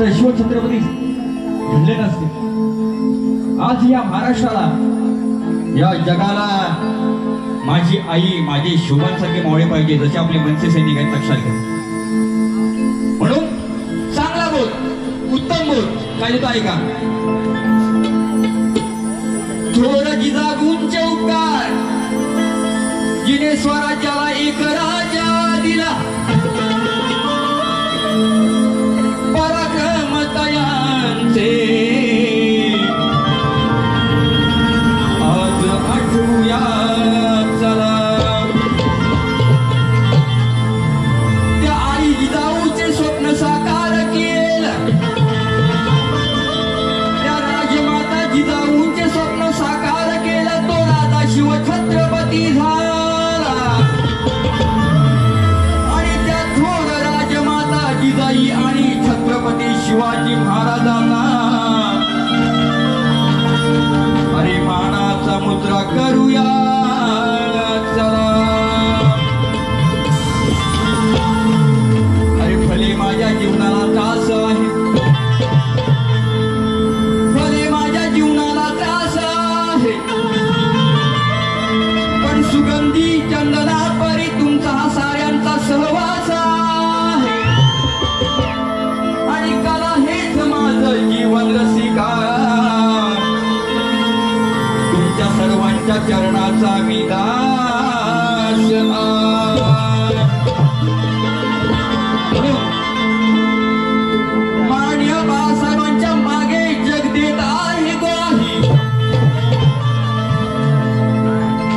तर शिवछत्रपती घडले नसते। आज या महाराष्ट्राला, या जगाला माझी आई, माझे शोभांसारखे मावळे पाहिजे, जसे आपले मनसे सैनिक आहेत लक्षात घ्या। म्हणून चांगला बोल, उत्तम बोल, काय देतो ऐका। थोर जिजाऊंचे उपकार, जिने स्वराज्याला एक राजा दिला, पराक्रमतयांचे आज आठवूया चला। त्या आई जिजाऊचे स्वप्न साकार केलं, त्या राजमाता जिजाऊचे स्वप्न साकार केलं, तो राजा शिवछत्रपती झाला। आणि त्या थोर राजमाता जिजाई आणि छत्रपती शिवाजी महाराजांना अरे मानाचा मुद्रा करूया चला। अरे भले माझ्या जीवनाला त्रास आहे, भले माझ्या जीवनाला त्रास आहे, पण सुगंधी चंदना परी तुमचा हा साऱ्यांचा सहवास आहे। आणि कला हेच माझं जीवन रसिका, तुमच्या सर्वांच्या चरणाचा मी दास आहे। माननीय बाळासाहेबांच्या मागे जग देत आहे ग्वाही,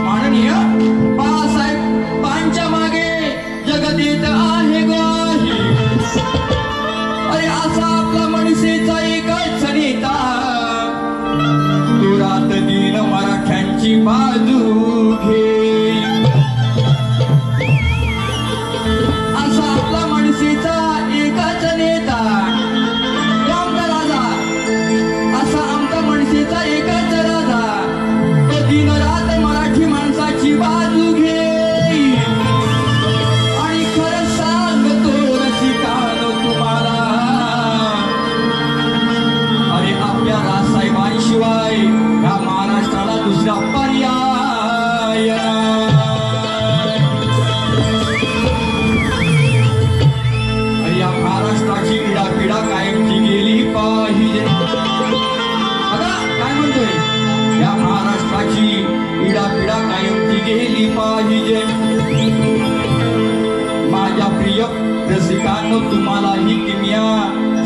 माननीय बाळासाहेबांच्या मागे जग देत आहे ग्वाही। अरे असा आपला मनसेचा एकच नेता, तो रात दिन मराठ्यांची बाजू घे। असा आपला मनसेचा एकच नेता, आमचा राजा, असा आमचा मनसेचा एकच राजा, तो दिन रात मराठी माणसाची बाजू घे। आणि खरं सांगतो रसिकानो तुम्हाला, अरे आपल्या राजसाहेबांशिवाय या महाराष्ट्राला दुसरा पर्याय अरे या महाराष्ट्राची इडापिडा कायमची गेली पाहिजे। बघा काय म्हणतोय, या महाराष्ट्राची इडापिडा कायमची गेली पाहिजे। माझ्या प्रिय रसिकांनो तुम्हाला ही किमया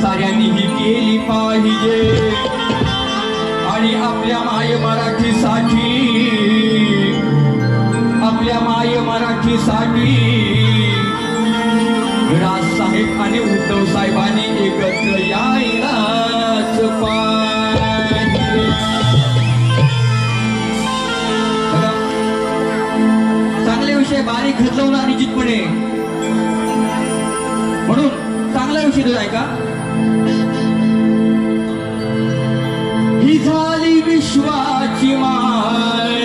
साऱ्यांनी ही केली पाहिजे। आणि आपल्या माय मराठीसाठी, आपल्या माय मराठीसाठी राजसाहेब आणि उद्धव साहेबांनी एकत्र यायलाच पाहिजे। चांगले विषय बारीक घडलवला निश्चितपणे, म्हणून चांगला विषय दिलाय का। ही झाली विश्वाची माय,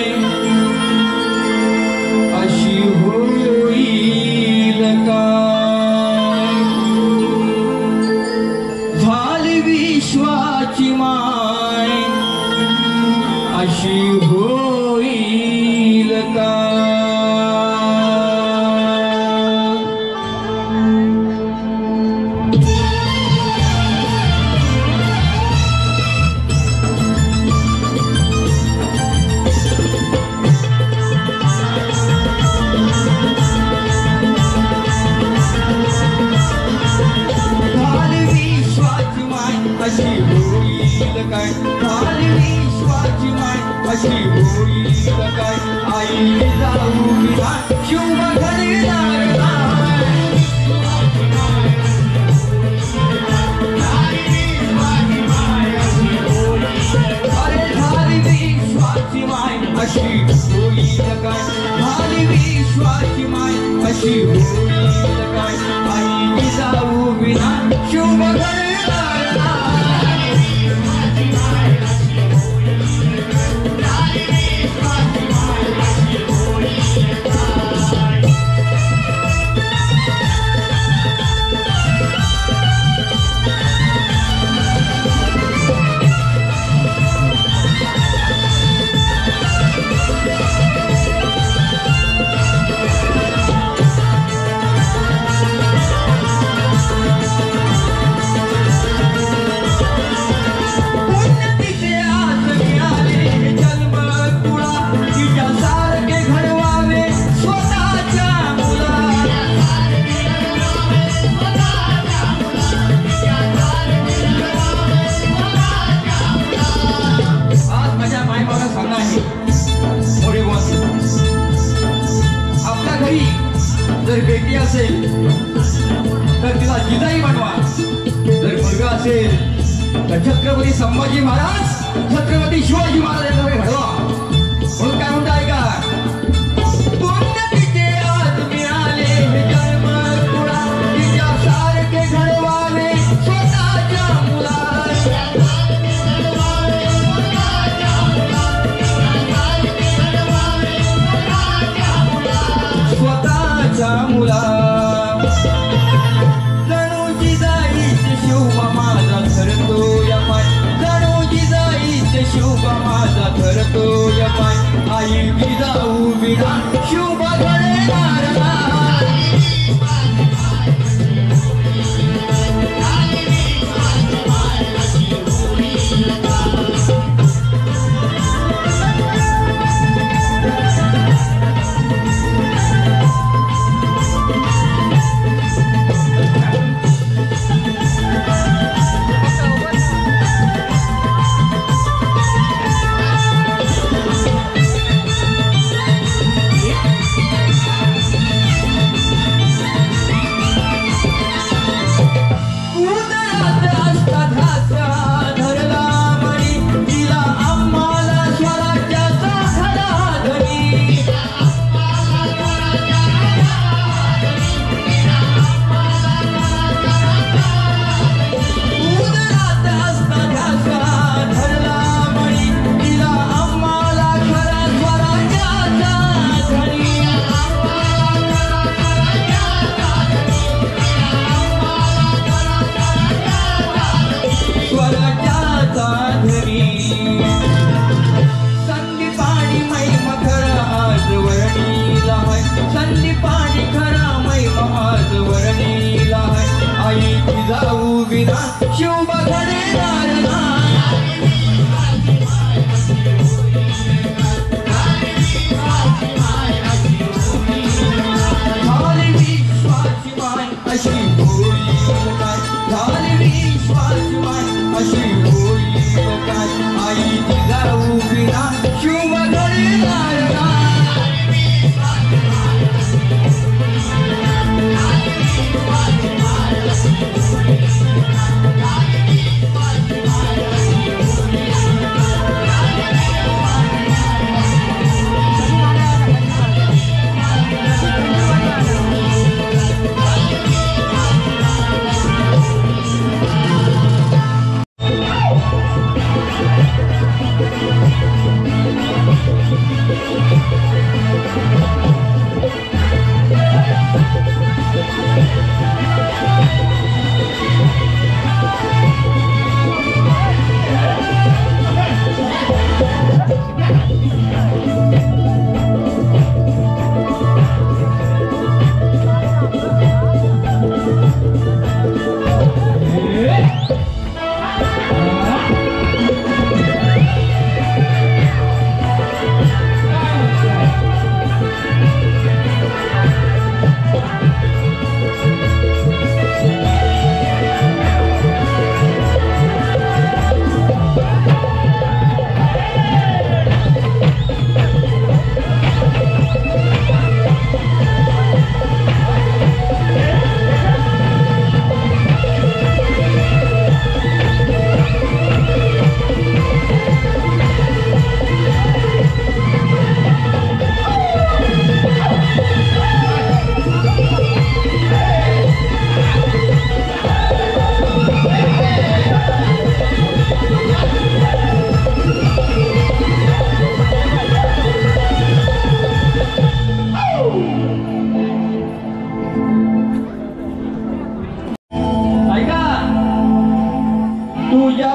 अशी होईल काय। झाली विश्वाची माय, अशी होईल काय। अशी होईल काय, झाली विश्वाची माय, अशी होईल काय। आई जाऊ बिना शुभ घडणार नाही, अरे झाली विश्वाची माय, अशी होईल काय, झाली विश्वाची माय, अशी होईल काय। आई जाऊ बिना शुभ घडणार नाही। जिजाई बनवा. जर मुलगा असेल तर छत्रपती संभाजी महाराज छत्रपती शिवाजी महाराजांकडे घडवा. म्हणून काय म्हणता ऐका. पुण्यतिचे आज मिळाले जन्म तुला तिच्यासारखे घडवावे स्वतःच्या मुला. स्वतःच्या मुला जणू जिजाईचे शिवबा माझा ठरतो या पाय. जणू जिजाईचे शिवबा माझा ठरतो या पाय. आई जिजाऊ विना शिवबा घडणार नाही.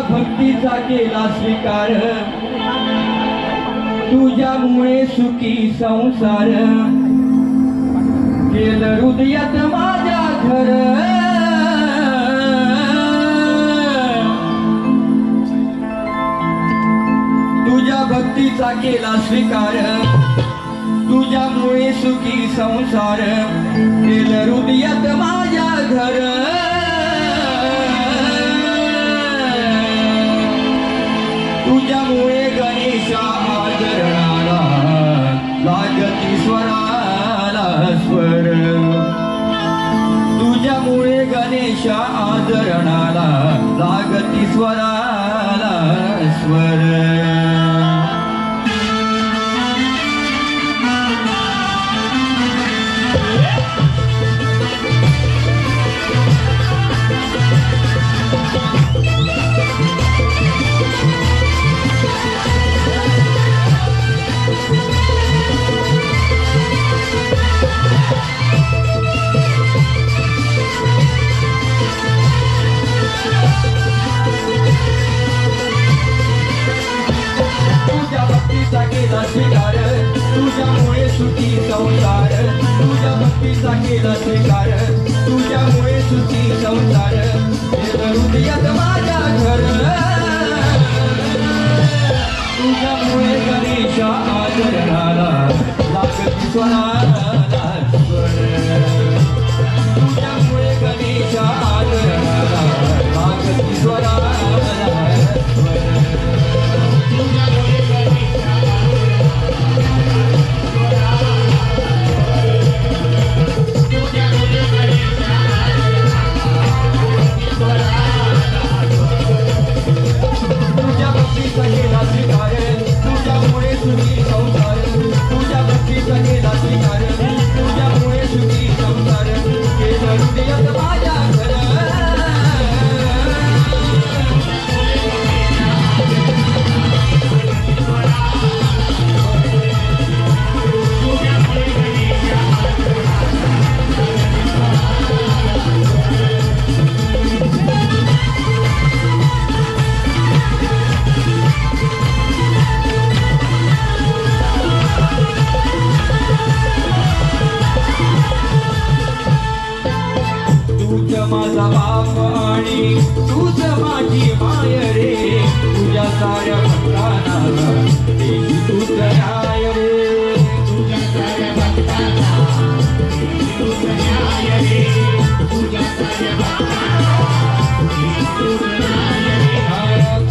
भक्तीचा केला स्वीकार, तुझ्यामुळे सुखी संसार, केलं हृदयात माझ्या घर, तुझ्या भक्तीचा केला स्वीकार, तुझ्यामुळे सुखी संसार, केलं हृदयात माझ्या घर, तुझ्यामुळे गणेशा आदरणाला लागती स्वराला स्वर, तुझ्यामुळे गणेश गणेशा आदरणाला लागती स्वराला स्वर केला स्वीकार तुझ्यामुळे सुखी संसार तुझ्या भक्तीचा केला स्वीकार तुझ्यामुळे सुखी संसार हृदयात माझ्या घर तुझ्यामुळे गणेशा आदरणाला लागती स्वराला स्वर तुझ्यामुळे गणेशा आदरणाला लागती स्वराला स्वर तुझ्यामुळे सुखी संसार तुझ्या भक्तीचा केला स्वीकार तुझ्यामुळे सुखी संसार केलं हृदयात माझ्या घर माझा बाप आणि तूच माझी माय रे तुझ्या साऱ्या भक्तांना देवी तूच न्याय रे तुझ्या साऱ्या भक्तांना देवी तूच न्याय रे तुझ्या साऱ्या भक्तांना देवी तूच न्याय रे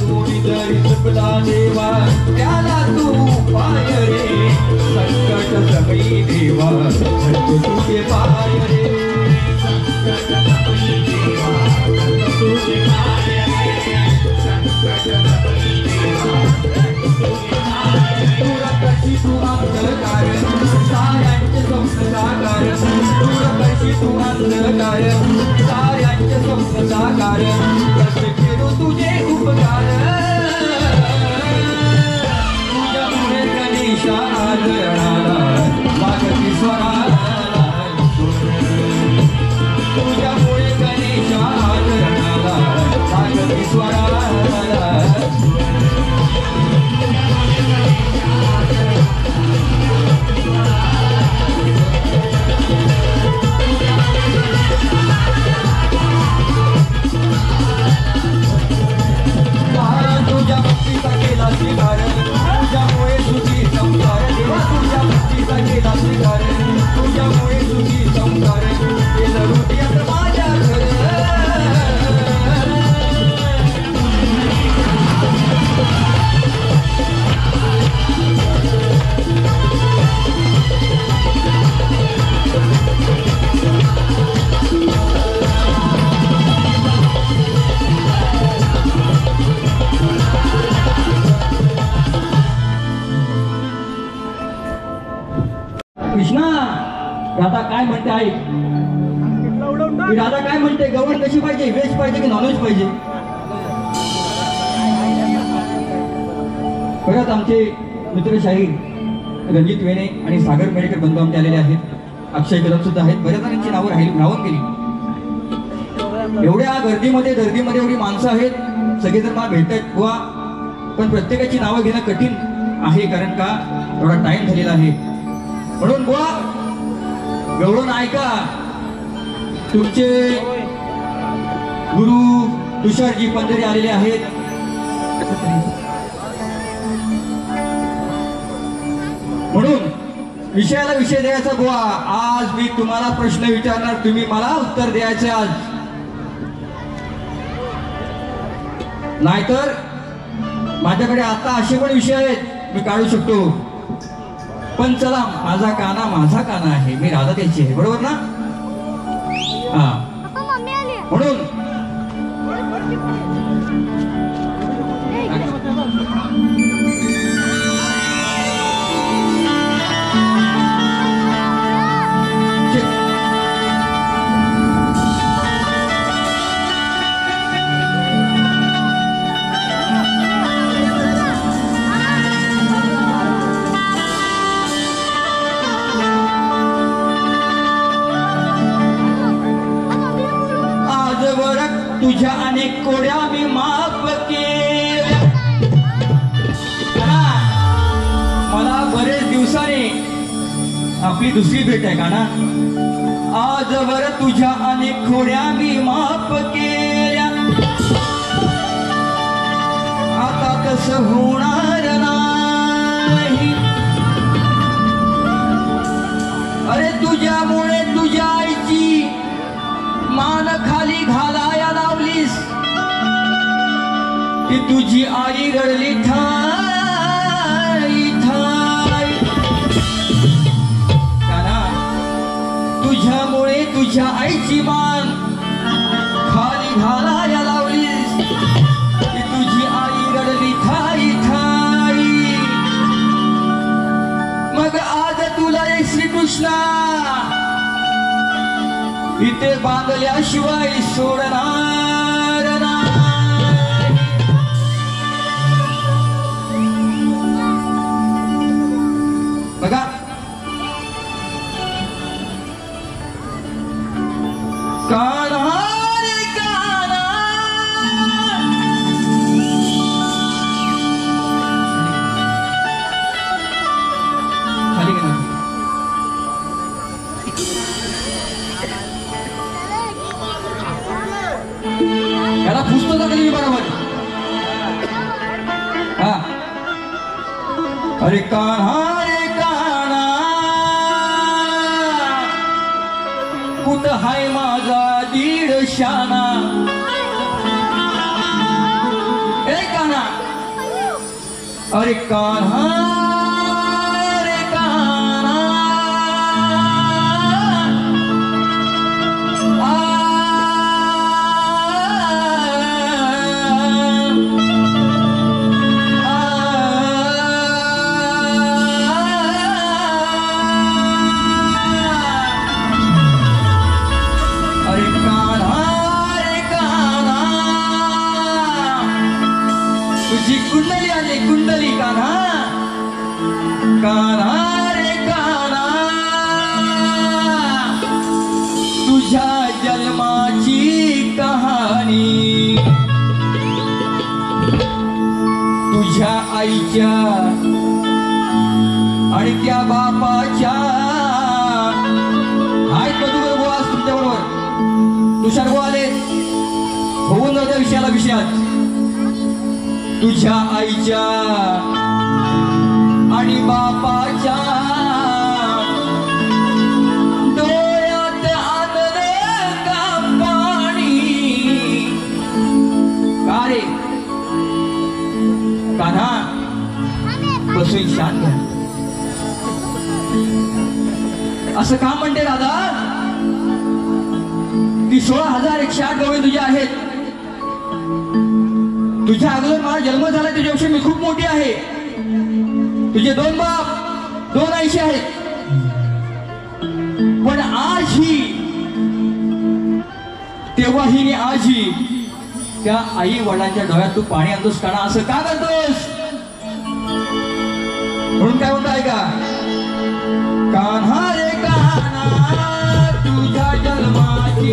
कोणी जरी चुकला देवा त्याला तू पाय रे संकट सगळी देवा धरतो तुझे पाय रे तू अंधकार साऱ्यांचे स्वप्न साकार तू अंधकार साऱ्यांचे स्वप्न साकार कसे केलो तुझे उपकार तुझ्यामुळे गणेशा आदरणाला लागती स्वराला तुझ्यामुळे गणेशा आदरणाला लागती स्वराला तुझ्या भक्तीचा केला स्वीकार तुझ्यामुळे सुखी संसार देवा तुझ्या भक्तीचा केला स्वीकार तुझ्यामुळे सुखी संसार केलं हृदयात माझ्या घर कृष्णा राधा काय म्हणते आहे राधा काय म्हणते गवळ कशी पाहिजे व्हेज पाहिजे की नॉनव्हेज पाहिजे परत आमचे मित्र शाहीर रणजित वेणे आणि सागर मेडेकर बंधू आमचे आलेले आहेत अक्षय कदम सुद्धा आहेत बऱ्याच जणांची नावं राहून गेली एवढ्या गर्दीमध्ये एवढी माणसं आहेत सगळेजण मला भेटतात बुवा पण प्रत्येकाची नावं घेणं कठीण आहे कारण का एवढा टाइम झालेला आहे म्हणून बुवा गवळण ऐका तुमचे गुरु तुषारजी पंधरे आलेले आहेत म्हणून विषयाला विषय द्यायचा बुवा आज मी तुम्हाला प्रश्न विचारणार तुम्ही मला उत्तर द्यायचे आज नाहीतर माझ्याकडे आता असे पण विषय आहेत मी काढू शकतो पण चला माझा काना आहे मी राधा त्याची आहे बरोबर ना हा म्हणून तुझ्या अनेक कोड्या मी माफ केल्या. मला बरेच दिवसाने आपली दुसरी भेट आहे का ना. आजवर तुझ्या अनेक खोड्या मी माफ केल्या. आता तसं होणार नाही. अरे तुझ्यामुळे तुझ्या आईची मान खाली घालाया लावलीस की तुझी आई रडली ठाई ठाई. काना तुझ्यामुळे तुझ्या आईची मान खाली घालाया लावलीस की तुझी आई रडली ठाई ठाई. मग आज तुला एक श्रीकृष्णा इथे बांधल्याशिवाय सोडणार नाही. बघा कान्हा रे कान्हा. खाली गेला याला पुस्तक दिली बरोबर. हा अरे कान्हा रे कान्हा कुठं हाय माझा दीड शाना. ए कान्हा अरे कान्हा रे कान्हा. तुझी कुंडली आली कुंडली कान्हा. कान्हा रे कान्हा तुझ्या जन्माची कहाणी तुझ्या आईच्या आणि त्या बापाच्या. हाय मधुकर बुवा आज तुमच्या बरोबर तुषार बुवा आले. होऊन जाऊ त्या विषयाला विषयात. तुझ्या आईच्या आणि बापाच्या डोळ्यात आणलं का पाणी. का रे कान्हा बसून शांत घ्या. असं का म्हणते दादा की 16,108 गवळे तुझ्या आहेत. तुझ्या अगोदर माझा जन्म झाला तुझ्यापेक्षा मी खूप मोठी आहे. तुझे 2 बाप 2 आईशी आहेत. पण आज ही तेव्हाही आणि आजही त्या आई वडिलांच्या डोळ्यात तू पाणी आणतोस काना. असं का करतोस. म्हणून काय म्हणताय का कान्हा रे कान्हा तुझ्या जन्माची